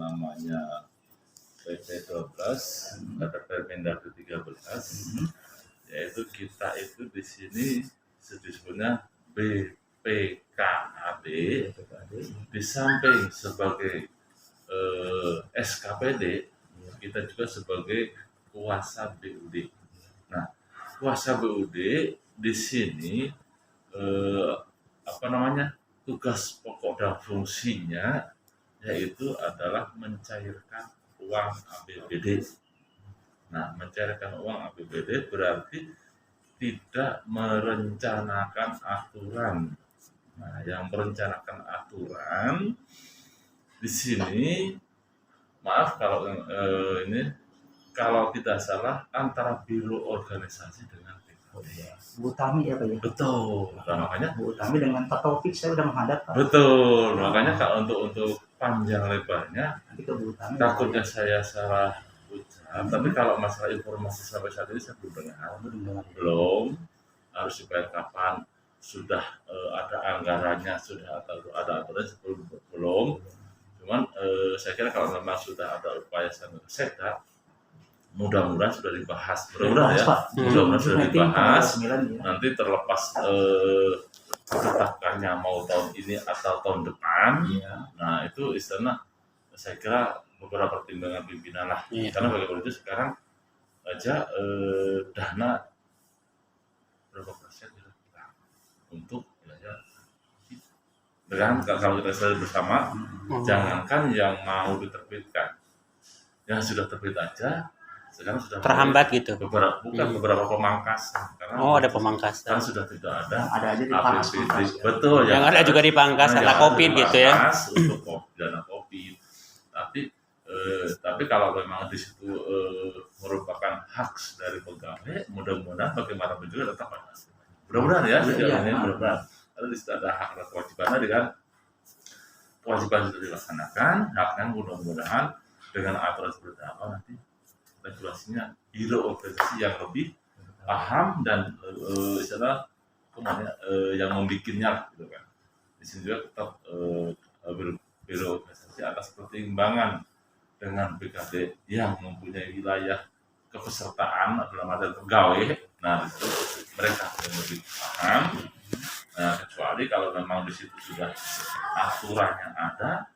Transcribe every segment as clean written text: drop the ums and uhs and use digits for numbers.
namanya PP 12 atau Permendagri 13, yaitu kita itu di sini disebutnya BPKAD, di samping sebagai SKPD, kita juga sebagai kuasa BUD. Nah, kuasa BUD di sini tugas pokok dan fungsinya yaitu adalah mencairkan uang APBD. Nah, mencairkan uang APBD berarti tidak merencanakan aturan. Nah, yang merencanakan aturan di sini, maaf kalau ini kalau tidak salah antara biro organisasi dengan Bu Tami ya Pak ya? betul. Nah, makanya Bu Tami dengan Pak Taufik saya udah menghadap Pak. Betul, makanya kalau untuk panjang lebarnya Nanti ke Bu Tami. takutnya saya salah ucap, tapi kalau masalah informasi sampai saat ini saya belum dengar. Belum, harus dibayar kapan, sudah ada anggarannya, sudah ada aturan sebelum belum. Cuman saya kira kalau memang sudah ada upaya saya mudah-mudahan sudah dibahas, mudah-mudahan sudah dibahas. Nanti terlepas ditetapkannya mau tahun ini atau tahun depan, nah itu istilahnya saya kira beberapa pertimbangan pimpinan lah. Karena bagaimana itu sekarang aja dana berapa persen untuk belajar. Dengan kalau kita sadar bersama, jangankan yang mau diterbitkan, yang sudah terbit aja sekarang sudah terhambat gitu. Beberapa pemangkasan. Karena ada pemangkasan. Kan sudah tidak ada. Ada aja dipangkas. Betul. Yang ada juga dipangkas karena COVID gitu ya. Untuk dana COVID. Tapi kalau memang di situ merupakan hak dari pegawai, mudah-mudahan bagaimanapun juga tetap ada. Mudah-mudahan ya, mudah-mudahan. Karena di situ ada hak dan kewajibannya, dengan kewajiban sudah dilaksanakan, haknya mudah-mudahan dengan aturan seperti apa nanti regulasinya biro organisasi yang lebih paham dan yang membikinnya gitu kan. Di sini juga tetap biro organisasi atas pertimbangan dengan BKD yang mempunyai wilayah kepesertaan dalam arti pegawai. Nah, itu mereka yang lebih paham. Nah, kecuali kalau memang di situ sudah aturannya ada,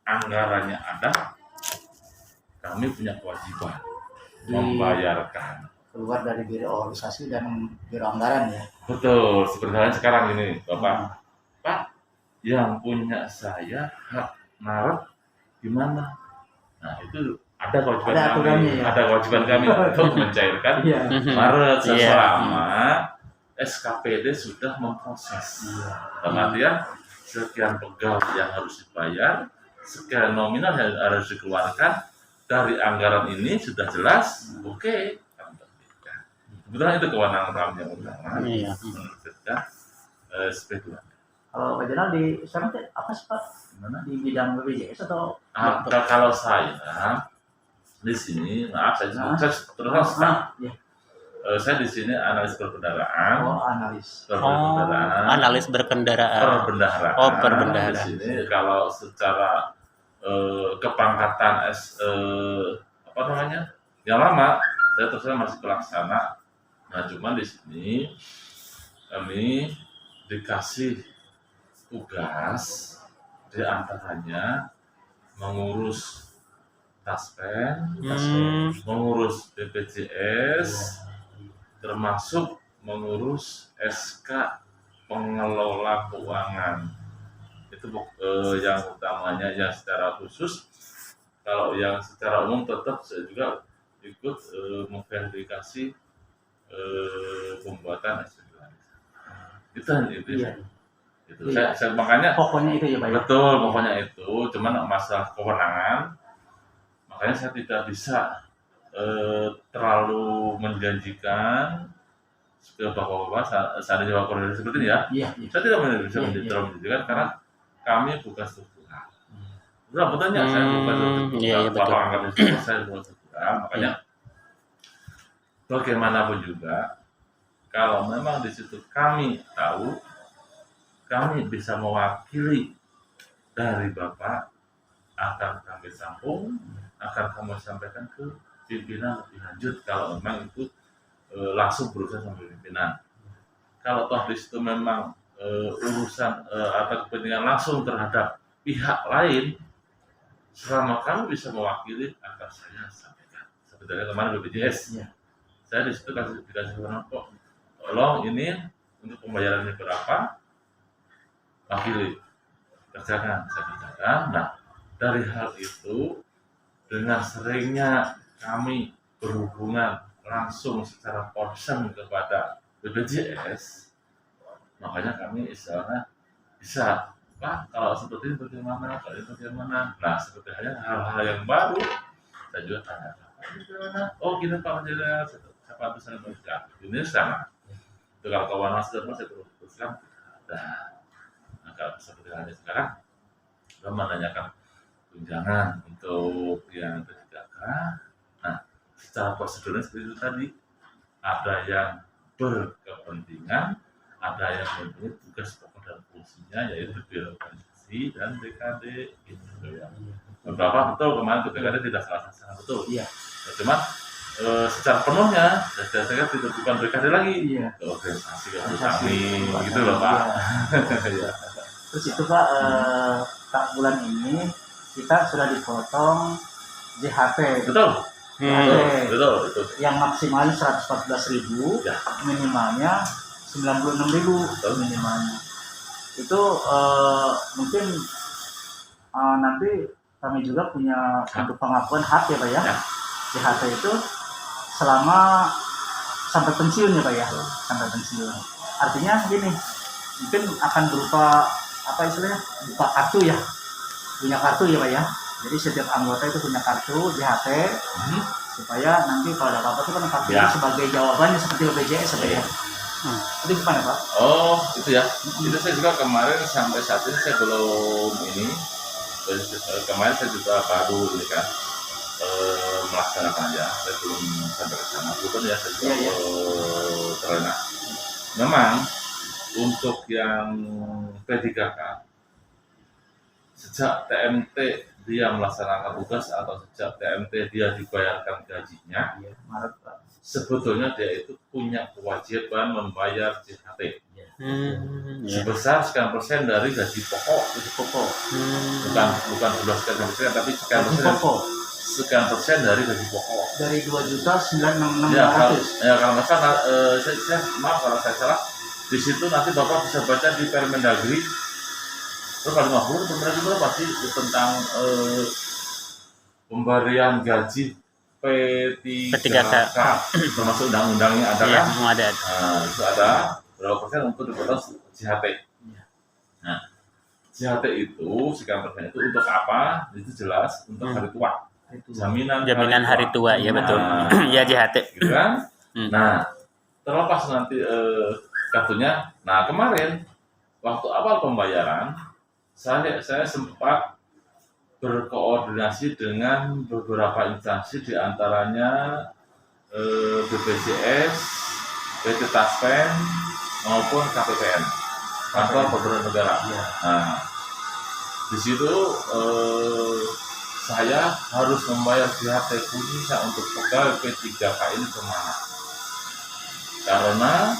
anggarannya ada, kami punya kewajiban membayarkan. Keluar dari biro organisasi dan biro anggaran ya. Betul, seperti halnya sekarang ini, Bapak. Pak, yang punya saya hak Maret gimana? Nah, itu ada kewajiban kami. Ada kewajiban kami untuk mencairkan Maret selama SKPD sudah memproses. Dalam artian sekian pegawai yang harus dibayar, sekian nominal yang harus dikeluarkan. Dari anggaran ini sudah jelas, oke. Kebetulan itu kewenangan kami yang utama. Menerbitkan SP2. Kalau Pak Jenderal di sana apa sih Pak? Di bidang BPJS atau? Kalau saya di sini, maaf saya terus saya di sini analis berkendaraan. Analis berkendaraan. Perbendaharaan. Di sini kalau secara kepangkatan yang lama saya terus masih pelaksana. Nah, cuman di sini kami dikasih tugas di antaranya mengurus taspen, mengurus BPJS, termasuk mengurus SK pengelola keuangan. Itu yang utamanya, yang secara khusus. Kalau yang secara umum tetap saya juga ikut memverifikasi pembuatan SP2. Itu. Saya makanya pokoknya itu ya Pak. Betul, pokoknya itu. Cuman masalah kewenangan, makanya saya tidak bisa terlalu menjanjikan ke bapak-bapak seandainya bapak seperti ini ya. Saya tidak bisa terlalu menjanjikan karena kami bukan struktural. Udah bertanya, saya bukan struktural. Bapak anggap itu saya bukan struktural. Makanya bagaimanapun juga, kalau memang di situ kami tahu, kami bisa mewakili dari Bapak akan kami sambung, akan kami sampaikan ke pimpinan lebih lanjut kalau memang itu langsung berurusan sama pimpinan. Kalau toh di situ memang urusan atau kepentingan langsung terhadap pihak lain, selama kami bisa mewakili akan saya sampaikan. Sebetulnya kemarin BPJS, Iya. saya di situ dikasih kok, tolong ini untuk pembayarannya berapa, wakili kerjakan, saya kerjakan. Nah, dari hal itu dengan seringnya kami berhubungan langsung secara person kepada BPJS, makanya kami istilahnya bisa, Pak, kalau seperti ini bagaimana, kalau ini bagaimana. Nah, seperti hal-hal yang baru, saya juga tanya, oh gini Pak, jadi siapa itu saya berbicara, ini sama. Itu kalau kawan sudah saya terus terang, nah kalau seperti halnya sekarang, kita menanyakan tunjangan untuk yang P3K. Nah, secara prosedurnya seperti itu tadi, ada yang berkepentingan, ada yang mempunyai tugas pokok dan fungsinya, yaitu birokrasi dan BKD gitu ya. Beberapa betul kemarin BKD tidak salah sasaran betul. Iya. Cuma secara penuhnya saya tidak bukan BKD lagi. Iya. Organisasi kami gitu loh Pak. Iya. Terus itu Pak, tak bulan ini kita sudah dipotong JHT. Betul. Betul. Yang maksimalnya 114.000, Ya. minimalnya 96.000 minimalnya. Itu mungkin nanti kami juga punya untuk pengakuan hak ya Pak ya. Ya. JHT itu selama sampai pensiun ya Pak ya, sampai pensiun. Artinya gini, mungkin akan berupa apa istilahnya, berupa kartu ya, punya kartu ya Pak ya. Jadi setiap anggota itu punya kartu JHT, supaya nanti kalau ada apa-apa itu kan kartu Ya. itu sebagai jawabannya seperti BPJS ya Pak ya. Itu gimana Pak? Oh, itu ya. Itu saya juga kemarin sampai saat ini saya belum ini. Kemarin saya juga baru ini kan melaksanakan ya. Saya belum sampai ke sana. Bukan ya saya juga Iya. terlena. Memang untuk yang P3K sejak TMT dia melaksanakan tugas atau sejak TMT dia dibayarkan gajinya, Iya, Maret Pak. sebetulnya dia itu punya kewajiban membayar JHT Ya. sebesar sekian persen dari gaji pokok. Gaji pokok. Bukan 11,6%, tapi sekian Gaji persen, pokok sekian persen dari gaji pokok. dari 2.966.500. Kalau nggak salah, saya maaf kalau saya salah. Di situ nanti Bapak bisa baca di Permendagri berapa 50 Permendagri berapa sih tentang pemberian gaji P3K termasuk undang-undangnya ada Iya, kan? ada. Nah, itu ada berapa persen untuk dipotong JHT. Nah, JHT itu sekian persen itu untuk apa? Itu jelas untuk hari tua. Jaminan Hari tua ya betul. Nah, Ya JHT. gitu kan? Hmm. Nah, terlepas nanti kartunya. Nah, kemarin waktu awal pembayaran saya sempat berkoordinasi dengan beberapa instansi, diantaranya BPJS, PT Taspen maupun KPPN, Kantor Pemberdayaan Negara. Nah, di situ saya harus membayar JHT khususnya untuk pegawai P3K ini kemana? Karena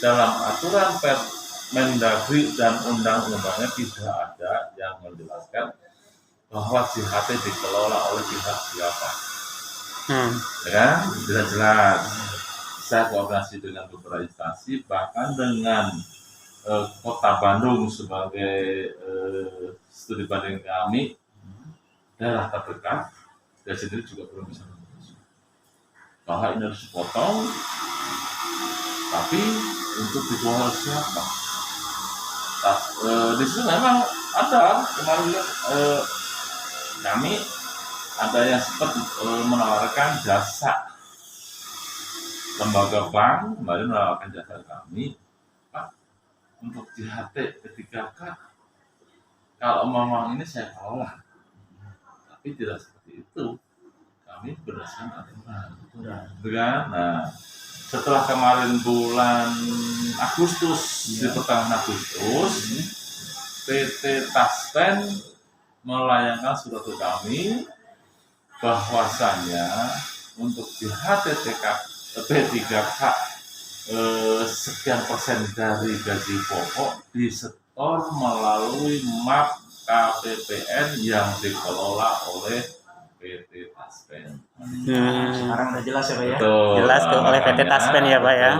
dalam aturan Permendagri dan undang-undangnya tidak ada yang menjelaskan bahwa JHT dikelola oleh pihak siapa. Ya kan? Jelas-jelas. Saya koordinasi dengan beberapa instansi, bahkan dengan Kota Bandung sebagai studi banding kami, daerah terdekat, dan sendiri juga belum bisa memutuskan bahwa ini harus dipotong, tapi untuk dijual siapa? Di situ memang ada kemarin kami ada yang sempat menawarkan jasa, lembaga bank kembali menawarkan jasa kami, Pak, untuk JHT P3K kalau memang ini saya kelola, tapi tidak seperti itu. Kami berdasarkan aturan, kan? Nah, setelah kemarin bulan Agustus, di pertengahan Agustus, PT Taspen melayangkan surat ke kami bahwasannya untuk di HTTK P3K sekian persen dari gaji pokok disetor melalui MAP KPPN yang dikelola oleh PT Taspen. Sekarang udah jelas ya Pak ya. Betul. Jelas tuh oleh PT Taspen ya Pak ya.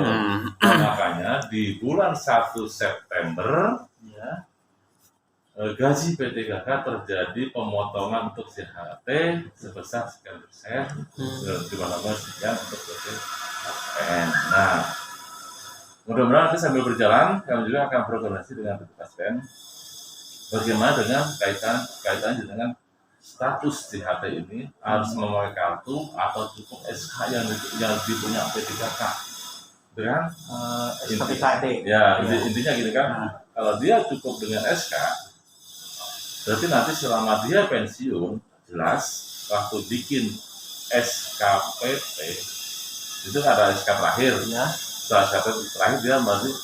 Makanya di bulan 1 September Iya. gaji P3K terjadi pemotongan untuk CHT sebesar sekian persen, di mana sekian untuk PT Taspen. Nah, mudah-mudahan nanti sambil berjalan kami juga akan berkoordinasi dengan PT Taspen bagaimana dengan kaitan dengan status JHT ini harus memakai kartu atau cukup SK yang dipunya P3K dengan SKPKD. ya Iya. intinya gini kan, kalau dia cukup dengan SK berarti nanti selama dia pensiun jelas waktu bikin SKPP itu ada SK terakhir. Iya. Setelah SKP terakhir dia masih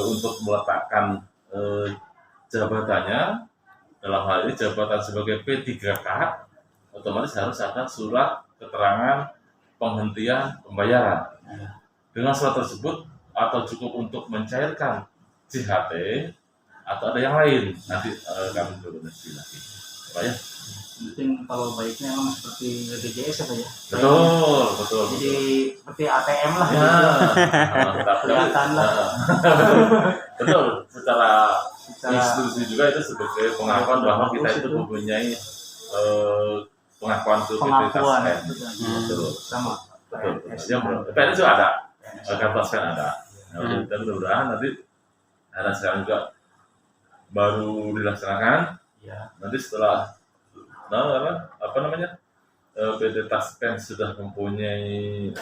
untuk meletakkan jabatannya, dalam hal ini jabatan sebagai P3K, otomatis harus ada surat keterangan penghentian pembayaran. Dengan surat tersebut atau cukup untuk mencairkan JHT atau ada yang lain, nanti kami berkoordinasi lagi. Pak ya? Mungkin kalau baiknya memang seperti BPJS ya Pak ya. Betul. Jadi seperti ATM lah. Ya, Gitu. Kelihatan lah. betul. Secara institusi juga itu sebagai pengakuan bahwa kita itu mempunyai pengakuan ke PT Pengakuan. Taspen. Betul. Sama. Betul. PNS. PNS juga ada, kartu Taspen ada. Dan mudah-mudahan nanti ada sekarang juga baru dilaksanakan. Iya. Nanti setelah PT Taspen sudah mempunyai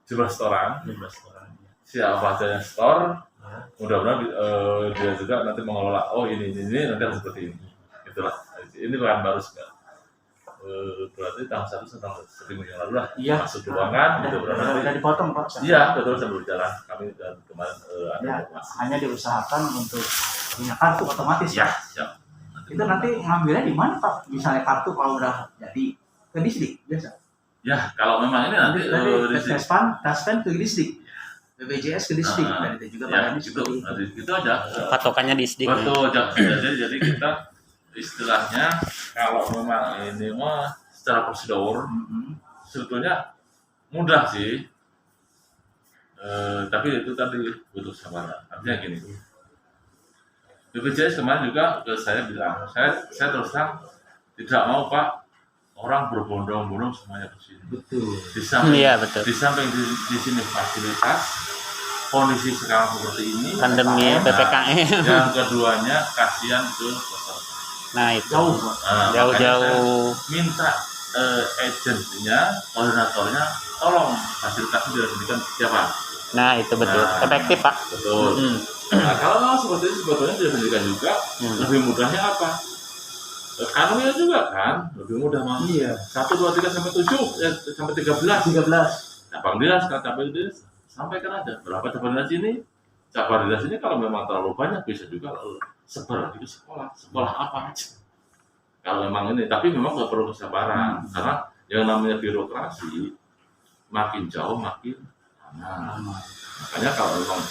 jumlah setoran, siapa saja yang store, mudah-mudahan dia juga nanti mengelola, oh ini nanti harus seperti ini. Itulah, ini bukan baru sekarang. Berarti tahun 1 sampai 1 minggu yang lalu lah, Iya. masuk ruangan, mudah-mudahan Udah dipotong Pak. iya, betul sambil berjalan. Kami dan kemarin ada Ya, informasi. hanya diusahakan untuk punya kartu otomatis Ya, Pak. siap. Itu nanti ngambilnya di mana Pak? Misalnya kartu kalau udah jadi ke Disdik biasa. Ya, kalau memang ini nanti di sini. Taspen ke Disdik. BPJS ke Disdik. Dan itu juga ya, Pak gitu, seperti itu. nanti gitu aja. Patokannya di SDIK. Betul, jadi kita istilahnya kalau memang ini mah secara prosedur sebetulnya mudah sih, tapi itu tadi butuh sabar. Artinya gini, BPJS kemarin juga ke saya bilang, saya terus terang tidak mau Pak orang berbondong-bondong semuanya ke sini. Betul. Iya betul. Di samping di sini fasilitas, kondisi sekarang seperti ini, Pandemi PPKM. yang keduanya kasihan ke peserta. Nah itu. Jauh Pak. Nah, Jauh-jauh. makanya saya minta agensinya, koordinatornya, tolong fasilitasnya diberikan siapa? Nah itu betul. Nah, Efektif Pak. Betul. Hmm. Nah, kalau seperti itu sebetulnya diberikan juga, lebih mudahnya apa? Kanunya juga kan, lebih mudah mah. Iya. 1, 2, 3 sampai 7, sampai 13. 13. Cabang dinas, cabang dinas, sampaikan aja berapa cabang dinas ini. Cabang dinas ini kalau memang terlalu banyak bisa juga sebar di sekolah apa aja. Kalau memang ini, tapi memang nggak perlu kesabaran, karena yang namanya birokrasi makin jauh makin aman. Makanya kalau memang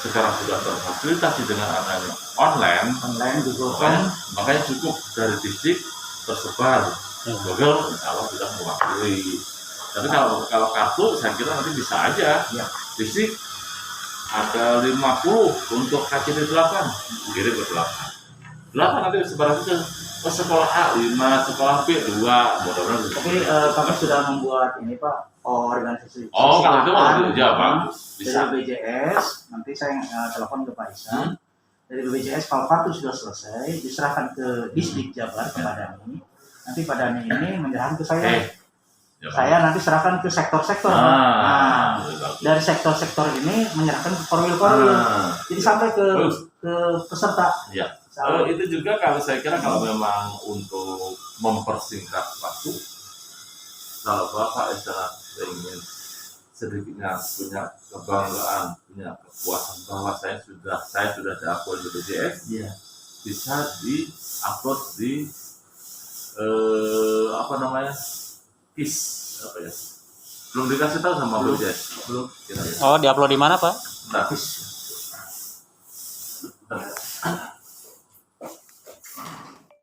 sekarang sudah terfasilitasi dengan adanya online juga makanya cukup dari distrik tersebar. Google insya Allah sudah mewakili. Tapi kalau kartu saya kira nanti bisa aja. Ya. Distrik ada 50 untuk KCD 8, kirim ke 8 nanti sebarang itu ke sekolah A 5, sekolah B 2, mudah-mudahan. Tapi kami sudah membuat ini Pak, organisasi. Kalau itu mau ya bagus. Bisa. Dari BPJS, nanti saya telepon ke Pak Isa. Dari BPJS kalau kartu sudah selesai, diserahkan ke Disdik Jabar ke Padani. Nanti Padani ini menyerahkan ke saya. Saya nanti serahkan ke sektor-sektor. Nah, dari sektor-sektor ini menyerahkan ke korwil-korwil. Jadi sampai ke peserta. Ya. Itu juga kalau saya kira kalau memang untuk mempersingkat waktu, kalau Bapak ingin sedikitnya punya kebanggaan, punya kepuasan bahwa saya sudah diakui BPJS, bisa di-upload di apa namanya, KIS apa ya, belum dikasih tahu sama BPJS. Belum. Oh, diupload di mana, Pak? Nah, Habis.